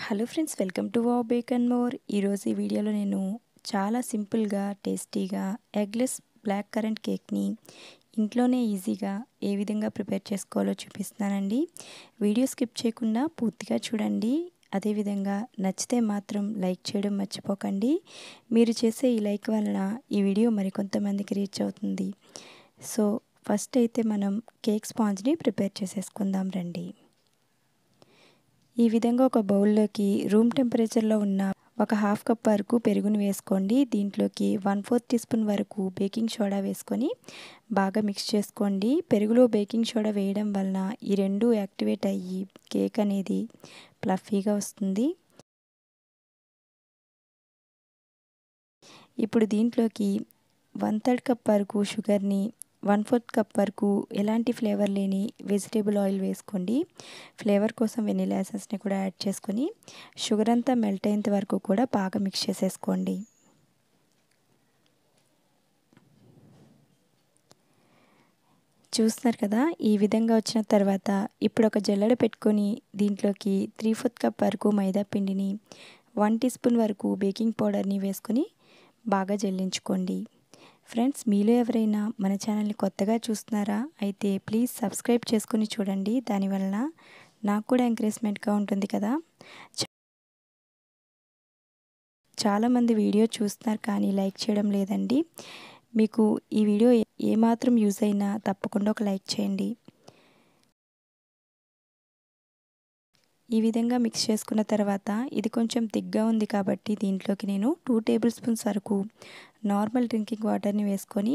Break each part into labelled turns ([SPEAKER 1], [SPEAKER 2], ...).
[SPEAKER 1] Hello friends, welcome to wow bake and more. ఈరోజు ఈ వీడియోలో నేను చాలా సింపుల్గా టేస్టీగా ఎగ్లెస్ బ్లాక్ కరెంట్ కేక్ని ఇంట్లోనే ఈజీగా ఏ విధంగా ప్రిపేర్ చేసుకోవాలో చూపిస్తున్నానండి. వీడియో స్కిప్ చేయకుండా పూర్తిగా చూడండి. అదేవిధంగా నచ్చితే మాత్రం లైక్ చేయడం మర్చిపోకండి. మీరు చేసే ఈ లైక్ వలన ఈ వీడియో మరికొంతమందికి రీచ్ అవుతుంది. సో ఫస్ట్ అయితే మనం కేక్ స్పాంజ్ని ప్రిపేర్ చేసేసుకుందాం రండి. ఈ విధంగా ఒక బౌల్లోకి రూమ్ టెంపరేచర్లో ఉన్న ఒక హాఫ్ కప్ వరకు పెరుగుని వేసుకోండి. దీంట్లోకి 1/4 టీ స్పూన్ వరకు బేకింగ్ సోడా వేసుకొని బాగా మిక్స్ చేసుకోండి. పెరుగులో బేకింగ్ సోడా వేయడం వలన ఈ రెండు యాక్టివేట్ అయ్యి కేక్ అనేది ప్లఫీగా వస్తుంది. ఇప్పుడు దీంట్లోకి 1/3 కప్ వరకు షుగర్ని, 1/4 కప్ వరకు ఎలాంటి ఫ్లేవర్ లేని వెజిటేబుల్ ఆయిల్ వేసుకోండి. ఫ్లేవర్ కోసం వెనిలా ఎసెన్స్ని కూడా యాడ్ చేసుకొని షుగర్ అంతా మెల్ట్ అయ్యేంత వరకు కూడా బాగా మిక్స్ చేసేసుకోండి. చూస్తున్నారు కదా, ఈ విధంగా వచ్చిన తర్వాత ఇప్పుడు ఒక జల్లెడ పెట్టుకొని దీంట్లోకి 3/4 కప్ వరకు మైదా పిండిని, 1 టీ స్పూన్ వరకు బేకింగ్ పౌడర్ని వేసుకొని బాగా జల్లించుకోండి. ఫ్రెండ్స్, మీలో ఎవరైనా మన ఛానల్ని కొత్తగా చూస్తున్నారా? అయితే ప్లీజ్ సబ్స్క్రైబ్ చేసుకొని చూడండి. దానివల్ల నాకు కూడా ఎంకరేజ్మెంట్గా ఉంటుంది కదా. చాలామంది వీడియో చూస్తున్నారు కానీ లైక్ చేయడం లేదండి. మీకు ఈ వీడియో ఏమాత్రం యూజ్ అయినా తప్పకుండా ఒక లైక్ చేయండి. ఈ విధంగా మిక్స్ చేసుకున్న తర్వాత ఇది కొంచెం థిక్గా ఉంది కాబట్టి దీంట్లోకి నేను 2 టేబుల్ స్పూన్స్ వరకు నార్మల్ డ్రింకింగ్ వాటర్ని వేసుకొని,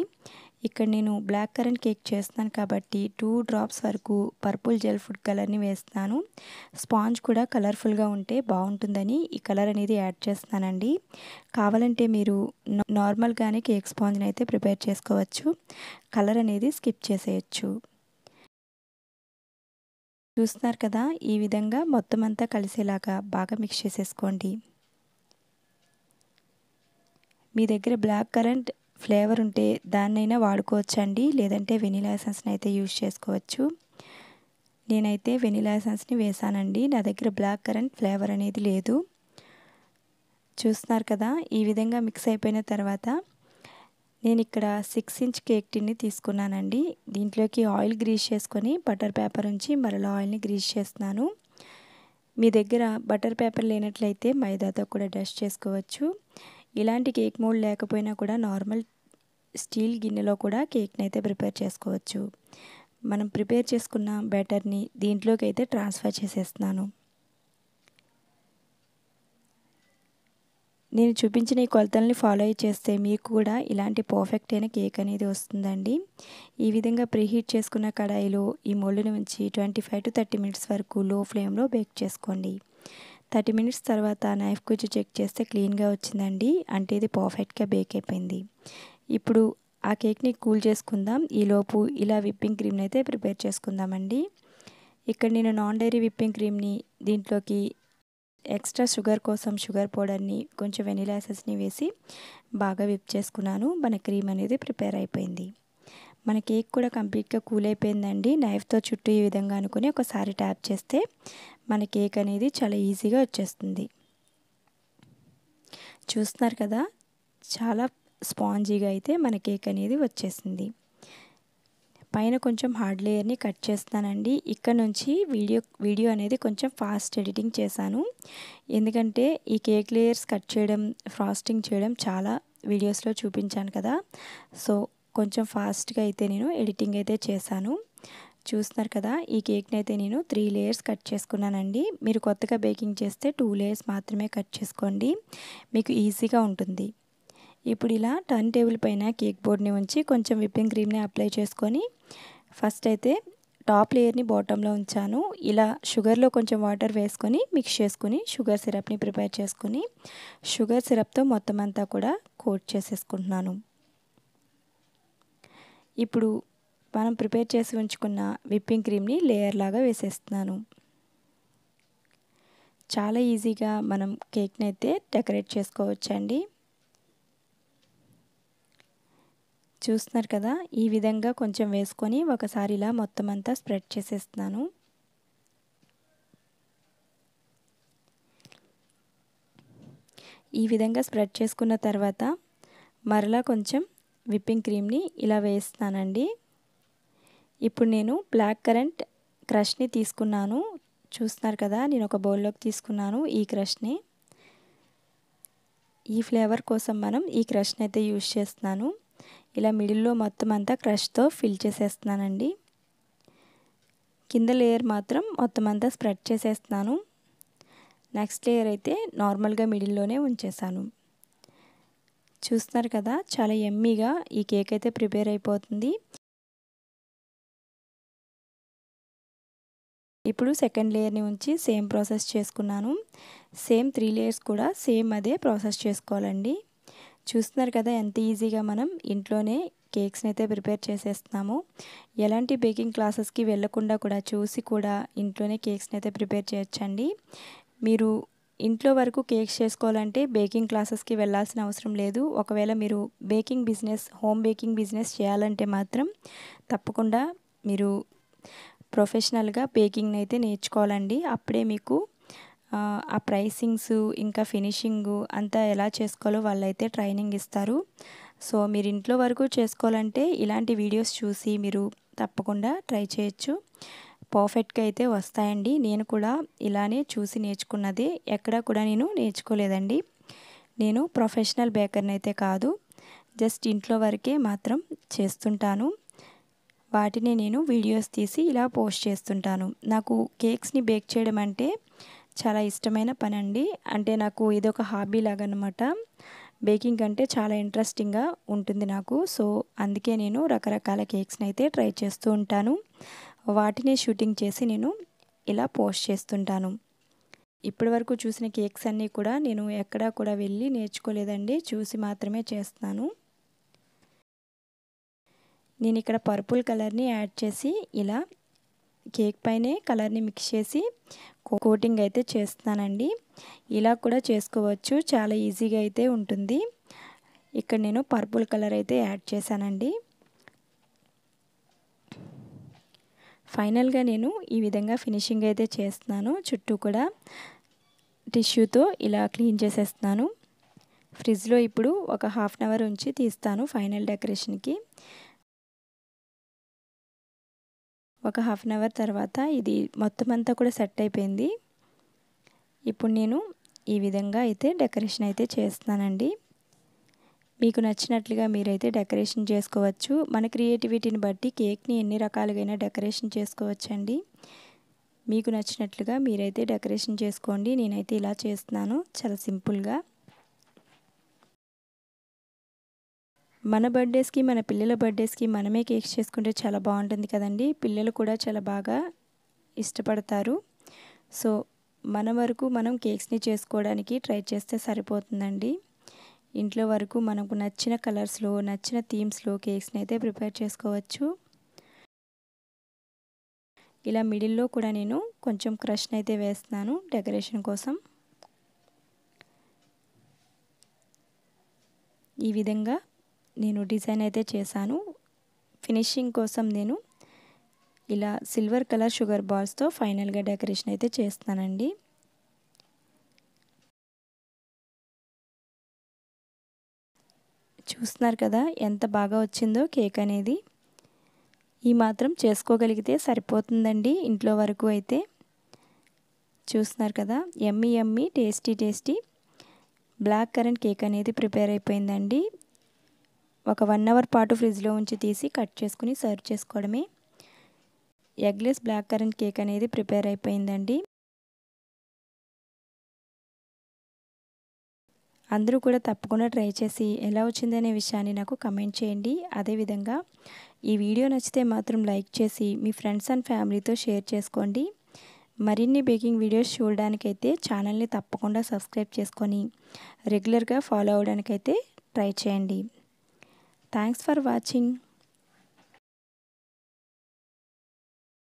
[SPEAKER 1] ఇక్కడ నేను బ్లాక్ కరెంట్ కేక్ చేస్తున్నాను కాబట్టి 2 డ్రాప్స్ వరకు పర్పుల్ జెల్ ఫుడ్ కలర్ని వేస్తున్నాను. స్పాంజ్ కూడా కలర్ఫుల్గా ఉంటే బాగుంటుందని ఈ కలర్ అనేది యాడ్ చేస్తున్నానండి. కావాలంటే మీరు నార్మల్గానే కేక్ స్పాంజ్ని అయితే ప్రిపేర్ చేసుకోవచ్చు. కలర్ అనేది స్కిప్ చేసేయచ్చు. చూస్తున్నారు కదా, ఈ విధంగా మొత్తం అంతా కలిసేలాగా బాగా మిక్స్ చేసేసుకోండి. మీ దగ్గర బ్లాక్ కరెంట్ ఫ్లేవర్ ఉంటే దాన్నైనా వాడుకోవచ్చండి, లేదంటే వెనిలా ఎసెన్స్ని అయితే యూజ్ చేసుకోవచ్చు. నేనైతే వెనిలా ఎసెన్స్ని వేసానండి, నా దగ్గర బ్లాక్ కరెంట్ ఫ్లేవర్ అనేది లేదు. చూస్తున్నారు కదా, ఈ విధంగా మిక్స్ అయిపోయిన తర్వాత నేను ఇక్కడ 6 ఇంచ్ కేక్ టిన్ని తీసుకున్నానండి. దీంట్లోకి ఆయిల్ గ్రీస్ చేసుకొని బటర్ పేపర్ ఉంచి మరలా ఆయిల్ని గ్రీస్ చేస్తున్నాను. మీ దగ్గర బటర్ పేపర్ లేనట్లయితే మైదాతో కూడా డస్ట్ చేసుకోవచ్చు. ఇలాంటి కేక్ మోల్డ్ లేకపోయినా కూడా నార్మల్ స్టీల్ గిన్నెలో కూడా కేక్ని అయితే ప్రిపేర్ చేసుకోవచ్చు. మనం ప్రిపేర్ చేసుకున్న బ్యాటర్ని దీంట్లోకి అయితే ట్రాన్స్ఫర్ చేసేస్తున్నాను. నేను చూపించిన ఈ కొలతల్ని ఫాలో అయ్యి చేస్తే మీకు కూడా ఇలాంటి పర్ఫెక్ట్ అయిన కేక్ అనేది వస్తుందండి. ఈ విధంగా ప్రీహీట్ చేసుకున్న కడాయిలో ఈ మోల్డ్ని ఉంచి 25 to 30 మినిట్స్ వరకు లో ఫ్లేమ్లో బేక్ చేసుకోండి. 30 మినిట్స్ తర్వాత నైఫ్ కొంచెం చెక్ చేస్తే క్లీన్గా వచ్చిందండి, అంటే ఇది పర్ఫెక్ట్గా బేక్ అయిపోయింది. ఇప్పుడు ఆ కేక్ని కూల్ చేసుకుందాం. ఈలోపు ఇలా విప్పింగ్ క్రీమ్ని అయితే ప్రిపేర్ చేసుకుందామండి. ఇక్కడ నేను నాన్ డైరీ విప్పింగ్ క్రీమ్ని దీంట్లోకి ఎక్స్ట్రా షుగర్ కోసం షుగర్ పౌడర్ని, కొంచెం వెనిలా ఎసెన్స్ని వేసి బాగా విప్ చేసుకున్నాను. మన క్రీమ్ అనేది ప్రిపేర్ అయిపోయింది. మన కేక్ కూడా కంప్లీట్గా కూల్ అయిపోయిందండి. నైఫ్తో చుట్టూ ఈ విధంగా అనుకుని ఒకసారి ట్యాప్ చేస్తే మన కేక్ అనేది చాలా ఈజీగా వచ్చేస్తుంది. చూస్తున్నారు కదా, చాలా స్పాంజీగా అయితే మన కేక్ అనేది వచ్చేసింది. పైన కొంచెం హార్డ్ లేయర్ని కట్ చేస్తానండి. ఇక్కడ నుంచి వీడియో అనేది కొంచెం ఫాస్ట్ ఎడిటింగ్ చేశాను, ఎందుకంటే ఈ కేక్ లేయర్స్ కట్ చేయడం, ఫ్రాస్టింగ్ చేయడం చాలా వీడియోస్లో చూపించాను కదా. సో కొంచెం ఫాస్ట్గా అయితే నేను ఎడిటింగ్ అయితే చేశాను. చూస్తున్నారు కదా, ఈ కేక్ని అయితే నేను 3 లేయర్స్ కట్ చేసుకున్నానండి. మీరు కొత్తగా బేకింగ్ చేస్తే 2 లేయర్స్ మాత్రమే కట్ చేసుకోండి, మీకు ఈజీగా ఉంటుంది. ఇప్పుడు ఇలా టర్న్ టేబుల్ పైన కేక్ బోర్డ్ని ఉంచి కొంచెం విప్పింగ్ క్రీమ్ని అప్లై చేసుకొని ఫస్ట్ అయితే టాప్ లేయర్ని బాటంలో ఉంచాను. ఇలా షుగర్లో కొంచెం వాటర్ వేసుకొని మిక్స్ చేసుకొని షుగర్ సిరప్ని ప్రిపేర్ చేసుకొని షుగర్ సిరప్తో మొత్తం అంతా కూడా కోట్ చేసేసుకుంటున్నాను. ఇప్పుడు మనం ప్రిపేర్ చేసి ఉంచుకున్న విప్పింగ్ క్రీమ్ని లేయర్ లాగా వేసేస్తున్నాను. చాలా ఈజీగా మనం కేక్ని అయితే డెకరేట్ చేసుకోవచ్చండి. చూస్తున్నారు కదా, ఈ విధంగా కొంచెం వేసుకొని ఒకసారి ఇలా మొత్తం అంతా స్ప్రెడ్ చేసేస్తున్నాను. ఈ విధంగా స్ప్రెడ్ చేసుకున్న తర్వాత మరలా కొంచెం విప్పింగ్ క్రీమ్ని ఇలా వేస్తానండి. ఇప్పుడు నేను బ్లాక్ కరెంట్ క్రష్ని తీసుకున్నాను. చూస్తున్నారు కదా, నేను ఒక బౌల్లోకి తీసుకున్నాను ఈ క్రష్ని. ఈ ఫ్లేవర్ కోసం మనం ఈ క్రష్ని అయితే యూజ్ చేస్తున్నాను. ఇలా మిడిల్లో మొత్తం అంతా క్రష్తో ఫిల్ చేసేస్తున్నానండి. కింద లేయర్ మాత్రం మొత్తం అంతా స్ప్రెడ్ చేసేస్తున్నాను. నెక్స్ట్ లేయర్ అయితే నార్మల్గా మిడిల్లోనే ఉంచేసాను. చూస్తున్నారు కదా, చాలా యమ్మీగా ఈ కేక్ అయితే ప్రిపేర్ అయిపోతుంది. ఇప్పుడు సెకండ్ లేయర్ని ఉంచి సేమ్ ప్రాసెస్ చేసుకున్నాను. సేమ్ 3 లేయర్స్ కూడా సేమ్ అదే ప్రాసెస్ చేసుకోవాలండి. చూస్తున్నారు కదా ఎంత ఈజీగా మనం ఇంట్లోనే కేక్స్ని అయితే ప్రిపేర్ చేసేస్తున్నాము. ఎలాంటి బేకింగ్ క్లాసెస్కి వెళ్ళకుండా కూడా చూసి కూడా ఇంట్లోనే కేక్స్ని అయితే ప్రిపేర్ చేయొచ్చండి. మీరు ఇంట్లో వరకు కేక్స్ చేసుకోవాలంటే బేకింగ్ క్లాసెస్కి వెళ్ళాల్సిన అవసరం లేదు. ఒకవేళ మీరు హోమ్ బేకింగ్ బిజినెస్ చేయాలంటే మాత్రం తప్పకుండా మీరు ప్రొఫెషనల్గా బేకింగ్ని అయితే నేర్చుకోవాలండి. అప్పుడే మీకు ఆ ప్రైసింగ్స్ ఇంకా ఫినిషింగు అంతా ఎలా చేసుకోవాలో వాళ్ళైతే ట్రైనింగ్ ఇస్తారు. సో మీరు ఇంట్లో వరకు చేసుకోవాలంటే ఇలాంటి వీడియోస్ చూసి మీరు తప్పకుండా ట్రై చేయొచ్చు. పర్ఫెక్ట్గా అయితే వస్తాయండి. నేను కూడా ఇలానే చూసి నేర్చుకున్నదే, ఎక్కడా కూడా నేను నేర్చుకోలేదండి. నేను ప్రొఫెషనల్ బేకర్ని అయితే కాదు, జస్ట్ ఇంట్లో వరకే మాత్రం చేస్తుంటాను. వాటిని నేను వీడియోస్ తీసి ఇలా పోస్ట్ చేస్తుంటాను. నాకు కేక్స్ని బేక్ చేయడం అంటే చాలా ఇష్టమైన పని అండి. అంటే నాకు ఇదొక హాబీ లాగా అనమాట. బేకింగ్ అంటే చాలా ఇంట్రెస్టింగ్గా ఉంటుంది నాకు. సో అందుకే నేను రకరకాల కేక్స్ని అయితే ట్రై చేస్తూ ఉంటాను. వాటిని షూటింగ్ చేసి నేను ఇలా పోస్ట్ చేస్తుంటాను. ఇప్పటి వరకు చూసిన కేక్స్ అన్నీ కూడా నేను ఎక్కడా కూడా వెళ్ళి నేర్చుకోలేదండి, చూసి మాత్రమే చేస్తున్నాను. నేను ఇక్కడ పర్పుల్ కలర్ని యాడ్ చేసి ఇలా కేక్ పైనే కలర్ని మిక్స్ చేసి కోటింగ్ అయితే చేస్తున్నానండి. ఇలా కూడా చేసుకోవచ్చు, చాలా ఈజీగా అయితే ఉంటుంది. ఇక్కడ నేను పర్పుల్ కలర్ అయితే యాడ్ చేశానండి. ఫైనల్గా నేను ఈ విధంగా ఫినిషింగ్ అయితే చేస్తున్నాను. చుట్టూ కూడా టిష్యూతో ఇలా క్లీన్ చేసేస్తున్నాను. ఫ్రిడ్జ్లో ఇప్పుడు ఒక హాఫ్ అన్ అవర్ ఉంచి తీస్తాను ఫైనల్ డెకరేషన్కి. ఒక హాఫ్ అన్ అవర్ తర్వాత ఇది మొత్తం అంతా కూడా సెట్ అయిపోయింది. ఇప్పుడు నేను ఈ విధంగా అయితే డెకరేషన్ అయితే చేస్తున్నానండి. మీకు నచ్చినట్లుగా మీరైతే డెకరేషన్ చేసుకోవచ్చు. మన క్రియేటివిటీని బట్టి కేక్ని ఎన్ని రకాలుగా డెకరేషన్ చేసుకోవచ్చండి. మీకు నచ్చినట్లుగా మీరైతే డెకరేషన్ చేసుకోండి. నేనైతే ఇలా చేస్తున్నాను, చాలా సింపుల్గా. మన బర్త్డేస్కి, మన పిల్లల బర్త్డేస్కి మనమే కేక్స్ చేసుకుంటే చాలా బాగుంటుంది కదండి. పిల్లలు కూడా చాలా బాగా ఇష్టపడతారు. సో మన వరకు మనం కేక్స్ని చేసుకోవడానికి ట్రై చేస్తే సరిపోతుందండి. ఇంట్లో వరకు మనకు నచ్చిన కలర్స్లో, నచ్చిన థీమ్స్లో కేక్స్ని అయితే ప్రిపేర్ చేసుకోవచ్చు. ఇలా మిడిల్లో కూడా నేను కొంచెం క్రష్ని అయితే వేస్తున్నాను డెకరేషన్ కోసం. ఈ విధంగా నేను డిజైన్ అయితే చేశాను. ఫినిషింగ్ కోసం నేను ఇలా సిల్వర్ కలర్ షుగర్ బాల్స్తో ఫైనల్గా డెకరేషన్ అయితే చేస్తానండి. చూస్తున్నారు కదా ఎంత బాగా వచ్చిందో కేక్ అనేది. ఈ మాత్రం చేసుకోగలిగితే సరిపోతుందండి ఇంట్లో వరకు అయితే. చూస్తున్నారు కదా, yummy yummy tasty black currant cake అనేది ప్రిపేర్ అయిపోయిందండి. ఒక 1 అవర్ పాటు ఫ్రిడ్జ్లో ఉంచి తీసి కట్ చేసుకుని సర్వ్ చేసుకోవడమే. ఎగ్లెస్ బ్లాక్ కరెంట్ కేక్ అనేది ప్రిపేర్ అయిపోయిందండి. అందరూ కూడా తప్పకుండా ట్రై చేసి ఎలా వచ్చిందనే విషయాన్ని నాకు కమెంట్ చేయండి. అదేవిధంగా ఈ వీడియో నచ్చితే మాత్రం లైక్ చేసి మీ ఫ్రెండ్స్ అండ్ ఫ్యామిలీతో షేర్ చేసుకోండి. మరిన్ని బేకింగ్ వీడియోస్ చూడడానికైతే ఛానల్ని తప్పకుండా సబ్స్క్రైబ్ చేసుకొని రెగ్యులర్గా ఫాలో అవడానికైతే ట్రై చేయండి. Thanks for watching.